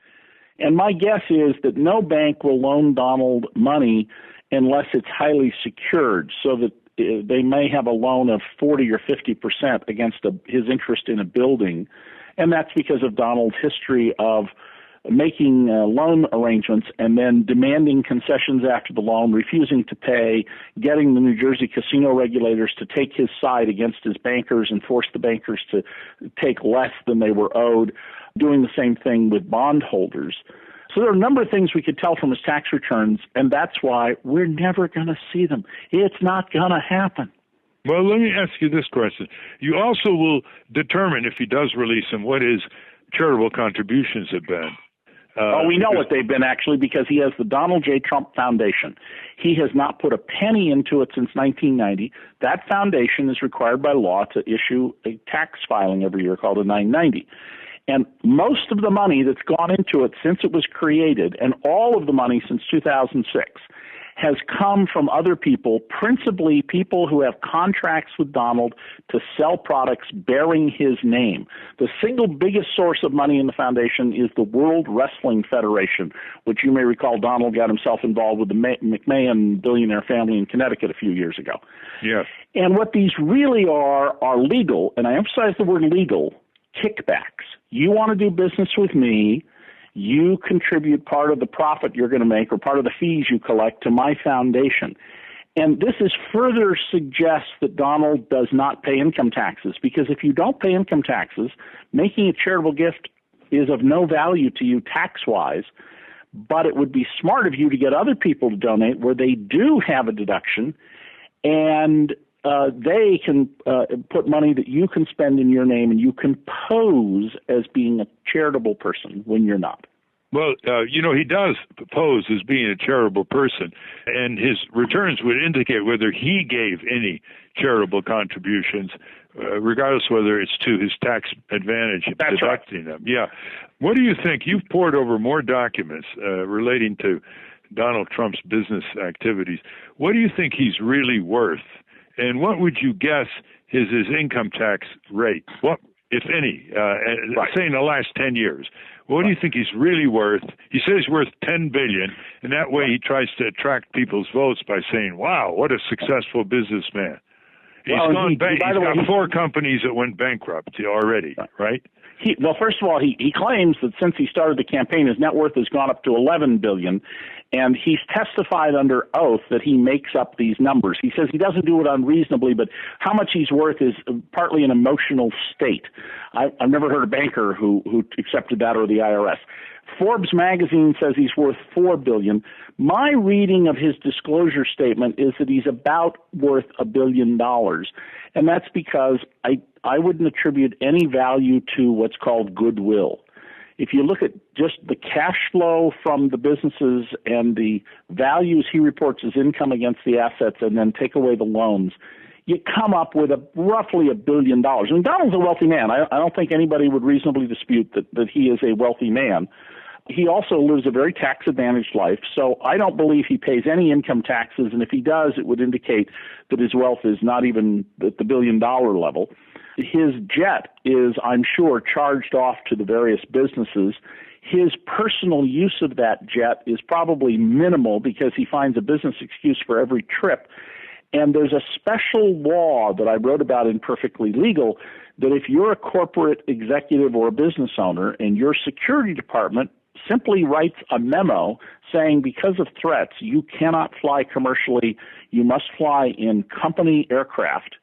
And my guess is that no bank will loan Donald money unless it's highly secured, so that they may have a loan of 40 or 50% against his interest in a building. And that's because of Donald's history of making loan arrangements and then demanding concessions after the loan, refusing to pay, getting the New Jersey casino regulators to take his side against his bankers and force the bankers to take less than they were owed, doing the same thing with bondholders. So there are a number of things we could tell from his tax returns, and that's why we're never going to see them. It's not going to happen. Well, let me ask you this question. You also will determine, if he does release them, what his charitable contributions have been. We know what they've been, actually, because he has the Donald J. Trump Foundation. He has not put a penny into it since 1990. That foundation is required by law to issue a tax filing every year called a 990. And most of the money that's gone into it since it was created, and all of the money since 2006, has come from other people, principally people who have contracts with Donald to sell products bearing his name. The single biggest source of money in the foundation is the World Wrestling Federation, which you may recall Donald got himself involved with the McMahon billionaire family in Connecticut a few years ago. Yes. And what these really are legal, and I emphasize the word legal, kickbacks. You want to do business with me, you contribute part of the profit you're going to make or part of the fees you collect to my foundation. And this is further suggests that Donald does not pay income taxes, because if you don't pay income taxes, making a charitable gift is of no value to you tax-wise, but it would be smart of you to get other people to donate where they do have a deduction, and they can put money that you can spend in your name, and you can pose as being a charitable person when you're not. Well, he does pose as being a charitable person, and his returns would indicate whether he gave any charitable contributions, regardless whether it's to his tax advantage, That's deducting right. them. Yeah. What do you think? You've pored over more documents relating to Donald Trump's business activities. What do you think he's really worth? And what would you guess is his income tax rate? What, if any, say in the last 10 years? What do you think he's really worth? He says he's worth $10 billion, and that way he tries to attract people's votes by saying, wow, what a successful businessman. He's got 4 companies that went bankrupt already, right? First of all, he claims that since he started the campaign, his net worth has gone up to $11 billion, and he's testified under oath that he makes up these numbers. He says he doesn't do it unreasonably, but how much he's worth is partly an emotional state. I've never heard a banker who accepted that, or the IRS. Forbes magazine says he's worth $4 billion. My reading of his disclosure statement is that he's about worth $1 billion, and that's because I wouldn't attribute any value to what's called goodwill. If you look at just the cash flow from the businesses and the values he reports as income against the assets, and then take away the loans, you come up with roughly $1 billion. I mean, Donald's a wealthy man. I don't think anybody would reasonably dispute that he is a wealthy man. He also lives a very tax-advantaged life, so I don't believe he pays any income taxes, and if he does, it would indicate that his wealth is not even at the $1 billion level. His jet is, I'm sure, charged off to the various businesses. His personal use of that jet is probably minimal because he finds a business excuse for every trip. And there's a special law that I wrote about in Perfectly Legal that if you're a corporate executive or a business owner and your security department simply writes a memo saying because of threats you cannot fly commercially, you must fly in company aircraft,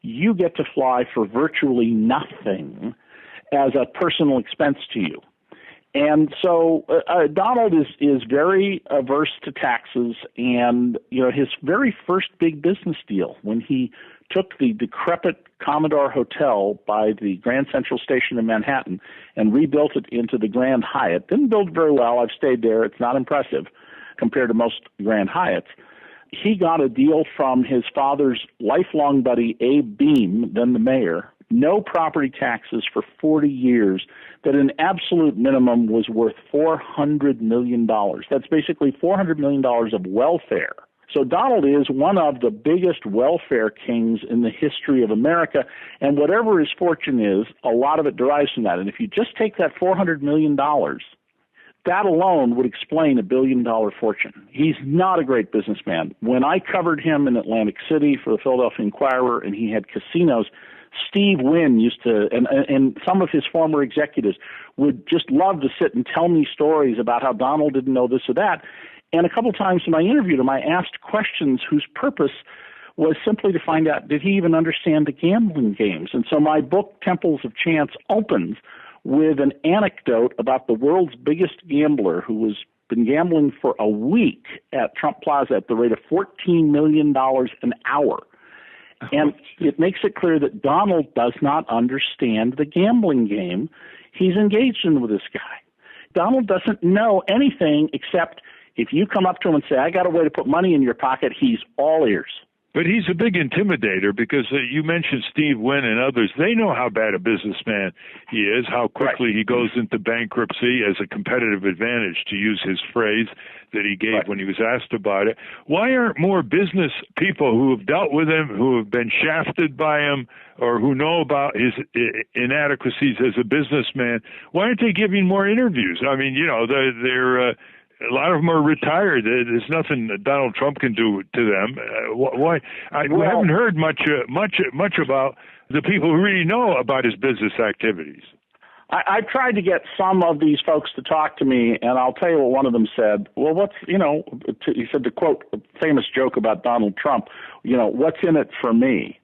you get to fly for virtually nothing as a personal expense to you. And so Donald is very averse to taxes, and his very first big business deal, when he took the decrepit Commodore Hotel by the Grand Central Station in Manhattan and rebuilt it into the Grand Hyatt, didn't build very well. I've stayed there. It's not impressive compared to most Grand Hyatts. He got a deal from his father's lifelong buddy, Abe Beame, then the mayor, no property taxes for 40 years, that an absolute minimum was worth $400 million. That's basically $400 million of welfare So Donald is one of the biggest welfare kings in the history of America, and whatever his fortune is, a lot of it derives from that. And if you just take that $400 million, that alone would explain $1 billion fortune. He's not a great businessman. When I covered him in Atlantic City for the Philadelphia Inquirer and he had casinos, Steve Wynn used to, and some of his former executives would just love to sit and tell me stories about how Donald didn't know this or that. And a couple times when I interviewed him, I asked questions whose purpose was simply to find out, did he even understand the gambling games? And so my book, Temples of Chance, opens with an anecdote about the world's biggest gambler who has been gambling for a week at Trump Plaza at the rate of $14 million an hour. And it makes it clear that Donald does not understand the gambling game he's engaged in with this guy. Donald doesn't know anything except if you come up to him and say, I got a way to put money in your pocket, he's all ears. But he's a big intimidator because you mentioned Steve Wynn and others. They know how bad a businessman he is, how quickly he goes into bankruptcy as a competitive advantage, to use his phrase that he gave when he was asked about it. Why aren't more business people who have dealt with him, who have been shafted by him, or who know about his inadequacies as a businessman, why aren't they giving more interviews? I mean, they're a lot of them are retired. There's nothing that Donald Trump can do to them. Why? We haven't heard much about the people who really know about his business activities. I've tried to get some of these folks to talk to me, and I'll tell you what one of them said. Well, he said, to quote a famous joke about Donald Trump, what's in it for me?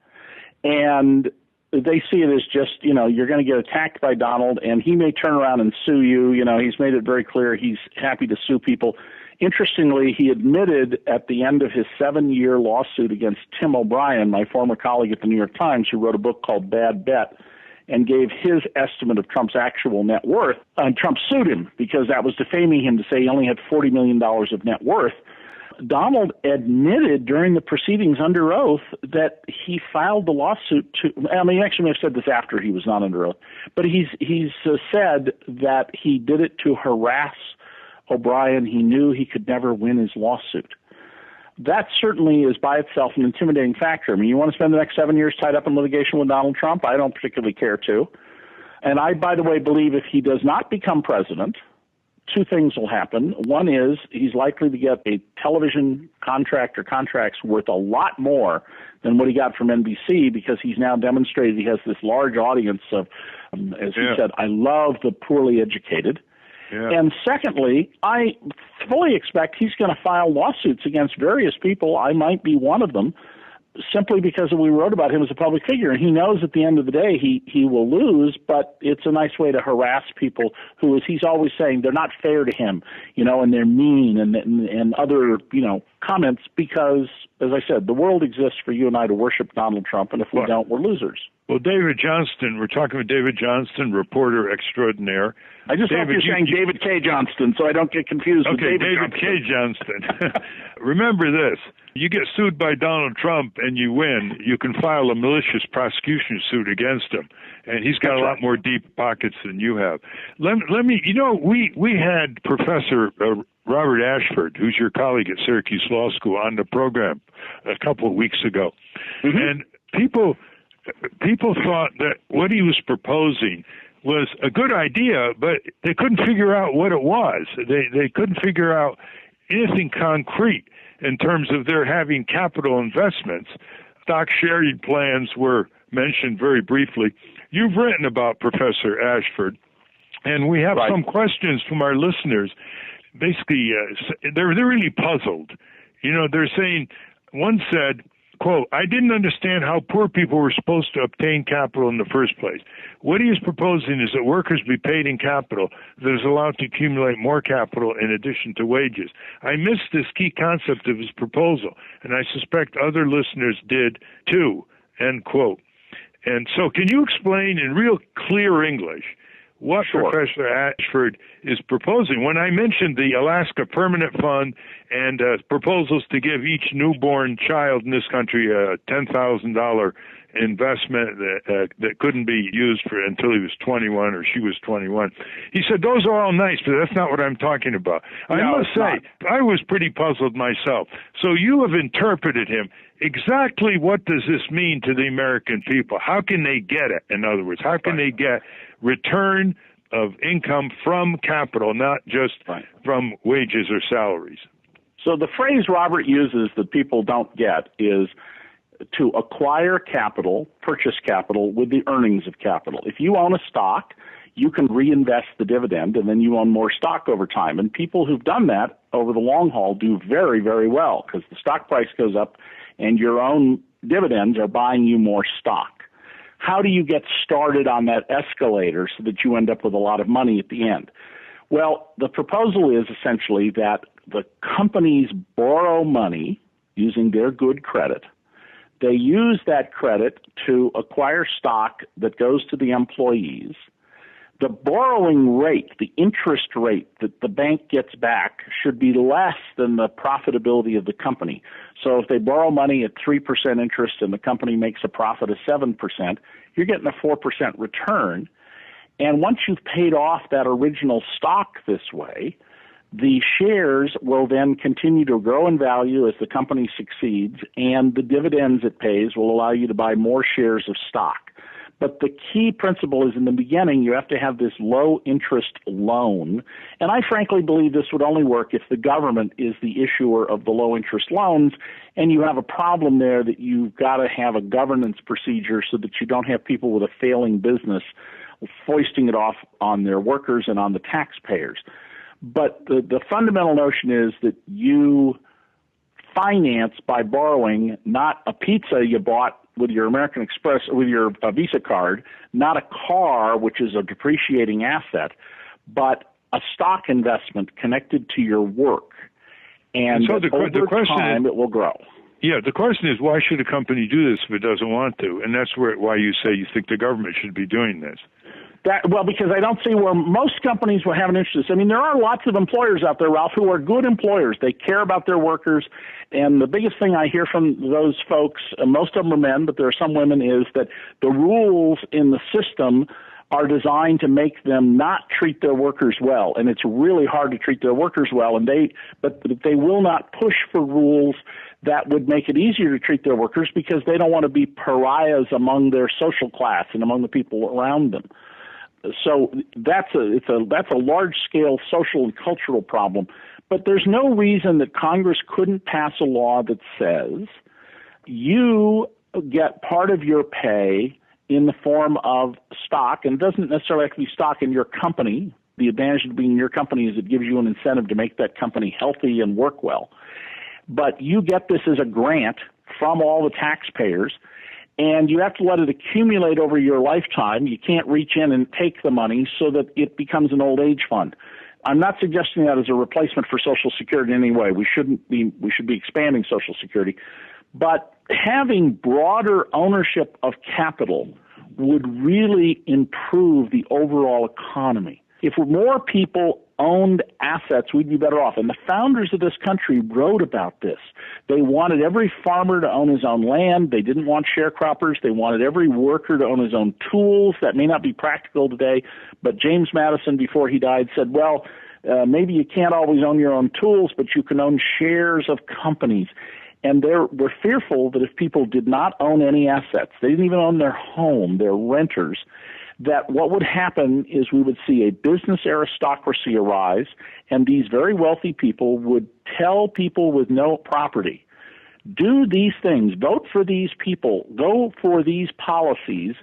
And they see it as just, you're going to get attacked by Donald, and he may turn around and sue you. He's made it very clear he's happy to sue people. Interestingly, he admitted at the end of his 7-year lawsuit against Tim O'Brien, my former colleague at the New York Times, who wrote a book called Bad Bet, and gave his estimate of Trump's actual net worth. And Trump sued him because that was defaming him to say he only had $40 million of net worth. Donald admitted during the proceedings under oath that he filed the lawsuit he actually may have said this after he was not under oath, but he's said that he did it to harass O'Brien. He knew he could never win his lawsuit. That certainly is by itself an intimidating factor. I mean, you want to spend the next 7 years tied up in litigation with Donald Trump? I don't particularly care to. And I, by the way, believe if he does not become president, two things will happen. One is he's likely to get a television contract or contracts worth a lot more than what he got from NBC, because he's now demonstrated he has this large audience of, as he said, I love the poorly educated. Yeah. And secondly, I fully expect he's going to file lawsuits against various people. I might be one of them, simply because we wrote about him as a public figure. And he knows at the end of the day he will lose, but it's a nice way to harass people who, as he's always saying, they're not fair to him, and they're mean and other, comments, because, as I said, the world exists for you and I to worship Donald Trump, and if we don't, we're losers. Well, David Johnston, we're talking with David Johnston, reporter extraordinaire. I just hope you're saying David Cay Johnston so I don't get confused with David Cay Johnston. Remember this. You get sued by Donald Trump and you win, you can file a malicious prosecution suit against him. And he's got a lot more deep pockets than you have. Let me, we had Professor Robert Ashford, who's your colleague at Syracuse Law School, on the program a couple of weeks ago. Mm-hmm. And people thought that what he was proposing was a good idea, but they couldn't figure out what it was. They couldn't figure out anything concrete in terms of their having capital investments. Stock sharing plans were mentioned very briefly. You've written about Professor Ashford, and we have some questions from our listeners. Basically, they're really puzzled. They're saying, one said, quote, I didn't understand how poor people were supposed to obtain capital in the first place. What he is proposing is that workers be paid in capital that is allowed to accumulate more capital in addition to wages. I missed this key concept of his proposal, and I suspect other listeners did too, end quote. And so can you explain in real clear English what Professor Ashford is proposing? When I mentioned the Alaska Permanent Fund and proposals to give each newborn child in this country a $10,000 investment that couldn't be used for until he was 21 or she was 21. He said, those are all nice, but that's not what I'm talking about. I must say, I was pretty puzzled myself. So you have interpreted him. Exactly what does this mean to the American people? How can they get it? In other words, how can they get return of income from capital, not just from wages or salaries? So the phrase Robert uses that people don't get is to acquire capital, purchase capital with the earnings of capital. If you own a stock, you can reinvest the dividend and then you own more stock over time. And people who've done that over the long haul do very, very well because the stock price goes up and your own dividends are buying you more stock. How do you get started on that escalator so that you end up with a lot of money at the end? Well, the proposal is essentially that the companies borrow money using their good credit. They use that credit to acquire stock that goes to the employees. The borrowing rate, the interest rate that the bank gets back should be less than the profitability of the company. So if they borrow money at 3% interest and the company makes a profit of 7%, you're getting a 4% return. And once you've paid off that original stock this way, the shares will then continue to grow in value as the company succeeds, and the dividends it pays will allow you to buy more shares of stock. But the key principle is in the beginning, you have to have this low-interest loan. And I frankly believe this would only work if the government is the issuer of the low-interest loans, and you have a problem there that you've got to have a governance procedure so that you don't have people with a failing business foisting it off on their workers and on the taxpayers. But the fundamental notion is that you finance by borrowing not a pizza you bought with your American Express or with your Visa card, not a car, which is a depreciating asset, but a stock investment connected to your work. And so over time, it will grow. Yeah, the question is, why should a company do this if it doesn't want to? And that's why you say you think the government should be doing this. Well, because I don't see where most companies will have an interest. I mean, there are lots of employers out there, Ralph, who are good employers. They care about their workers. And the biggest thing I hear from those folks, most of them are men, but there are some women, is that the rules in the system are designed to make them not treat their workers well. And it's really hard to treat their workers well. But they will not push for rules that would make it easier to treat their workers because they don't want to be pariahs among their social class and among the people around them. So that's a large-scale social and cultural problem. But there's no reason that Congress couldn't pass a law that says you get part of your pay in the form of stock, and it doesn't necessarily have to be stock in your company. The advantage of being in your company is it gives you an incentive to make that company healthy and work well. But you get this as a grant from all the taxpayers, and you have to let it accumulate over your lifetime. You can't reach in and take the money so that it becomes an old age fund. I'm not suggesting that as a replacement for Social Security in any way. We should be expanding Social Security. But having broader ownership of capital would really improve the overall economy. If more people owned assets, we'd be better off. And the founders of this country wrote about this. They wanted every farmer to own his own land. They didn't want sharecroppers. They wanted every worker to own his own tools. That may not be practical today, but James Madison, before he died, said, well, maybe you can't always own your own tools, but you can own shares of companies. And they were fearful that if people did not own any assets, they didn't even own their home, they're renters, that what would happen is we would see a business aristocracy arise, and these very wealthy people would tell people with no property, do these things, vote for these people, go for these policies,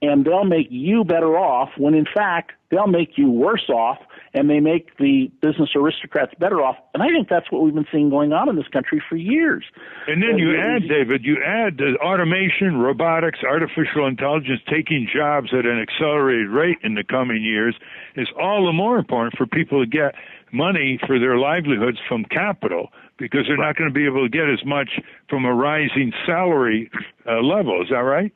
and they'll make you better off when, in fact, they'll make you worse off, and they make the business aristocrats better off. And I think that's what we've been seeing going on in this country for years. And then you add the automation, robotics, artificial intelligence taking jobs at an accelerated rate in the coming years is all the more important for people to get money for their livelihoods from capital, because they're not going to be able to get as much from a rising salary level. Is that right?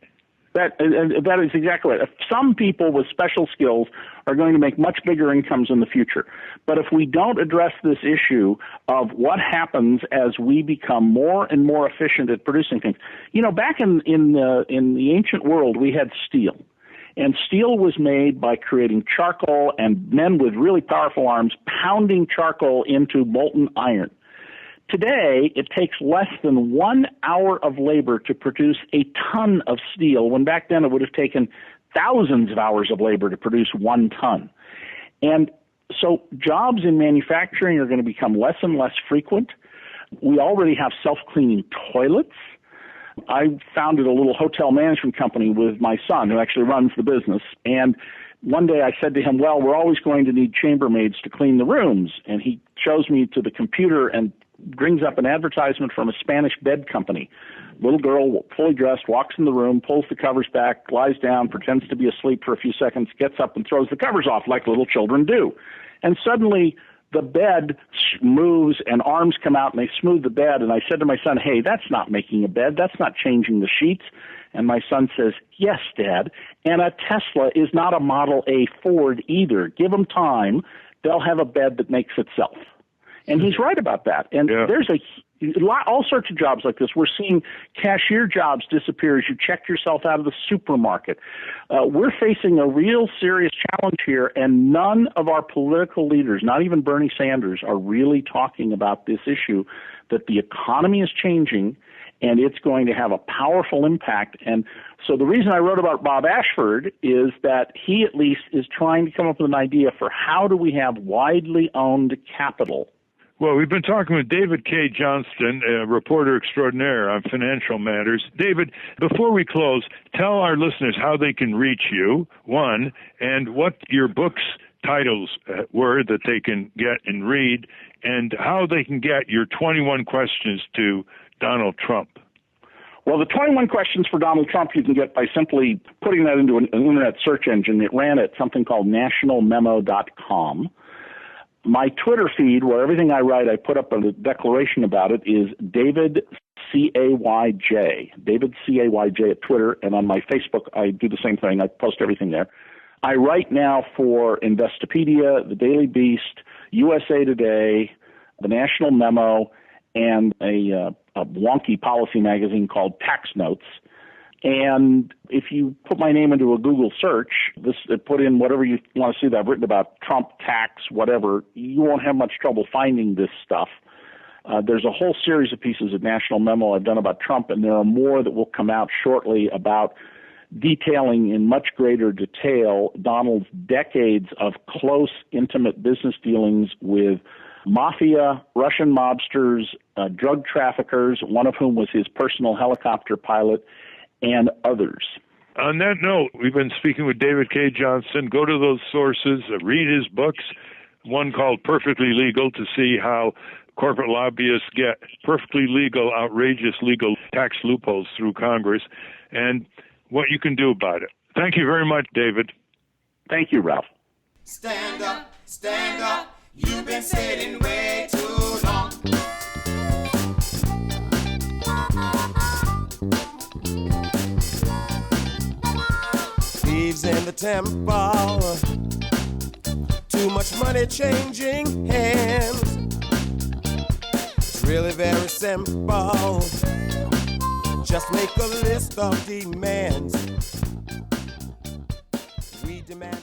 That is exactly right. Some people with special skills are going to make much bigger incomes in the future. But if we don't address this issue of what happens as we become more and more efficient at producing things, back in the ancient world, we had steel. And steel was made by creating charcoal and men with really powerful arms pounding charcoal into molten iron. Today, it takes less than 1 hour of labor to produce a ton of steel, when back then it would have taken thousands of hours of labor to produce 1 ton. And so jobs in manufacturing are going to become less and less frequent. We already have self-cleaning toilets. I founded a little hotel management company with my son, who actually runs the business. And one day I said to him, well, we're always going to need chambermaids to clean the rooms. And he shows me to the computer and brings up an advertisement from a Spanish bed company. Little girl, fully dressed, walks in the room, pulls the covers back, lies down, pretends to be asleep for a few seconds, gets up and throws the covers off like little children do. And suddenly the bed moves and arms come out and they smooth the bed. And I said to my son, hey, that's not making a bed. That's not changing the sheets. And my son says, yes, Dad. And a Tesla is not a Model A Ford either. Give them time. They'll have a bed that makes itself. And he's right about that. And there's all sorts of jobs like this. We're seeing cashier jobs disappear as you check yourself out of the supermarket. We're facing a real serious challenge here, and none of our political leaders, not even Bernie Sanders, are really talking about this issue, that the economy is changing and it's going to have a powerful impact. And so the reason I wrote about Bob Ashford is that he at least is trying to come up with an idea for how do we have widely owned capital. Well, we've been talking with David Cay Johnston, a reporter extraordinaire on financial matters. David, before we close, tell our listeners how they can reach you, one, and what your book's titles were that they can get and read, and how they can get your 21 questions to Donald Trump. Well, the 21 questions for Donald Trump you can get by simply putting that into an internet search engine. It ran at something called nationalmemo.com. My Twitter feed, where everything I write, I put up a declaration about it, is David C-A-Y-J. David C-A-Y-J at Twitter, and on my Facebook, I do the same thing. I post everything there. I write now for Investopedia, The Daily Beast, USA Today, The National Memo, and a wonky policy magazine called Tax Notes. And if you put my name into a Google search, put in whatever you want to see that I've written about Trump, tax, whatever, you won't have much trouble finding this stuff. There's a whole series of pieces of National Memo I've done about Trump, and there are more that will come out shortly about detailing in much greater detail Donald's decades of close, intimate business dealings with mafia, Russian mobsters, drug traffickers, one of whom was his personal helicopter pilot, and others. On that note, we've been speaking with David Cay Johnston. Go to those sources, read his books, one called Perfectly Legal, to see how corporate lobbyists get perfectly legal, outrageous legal tax loopholes through Congress, and what you can do about it. Thank you very much, David. Thank you, Ralph. Stand up, you've been sitting way too long. Thieves in the temple, too much money changing hands. It's really very simple, just make a list of demands. We demand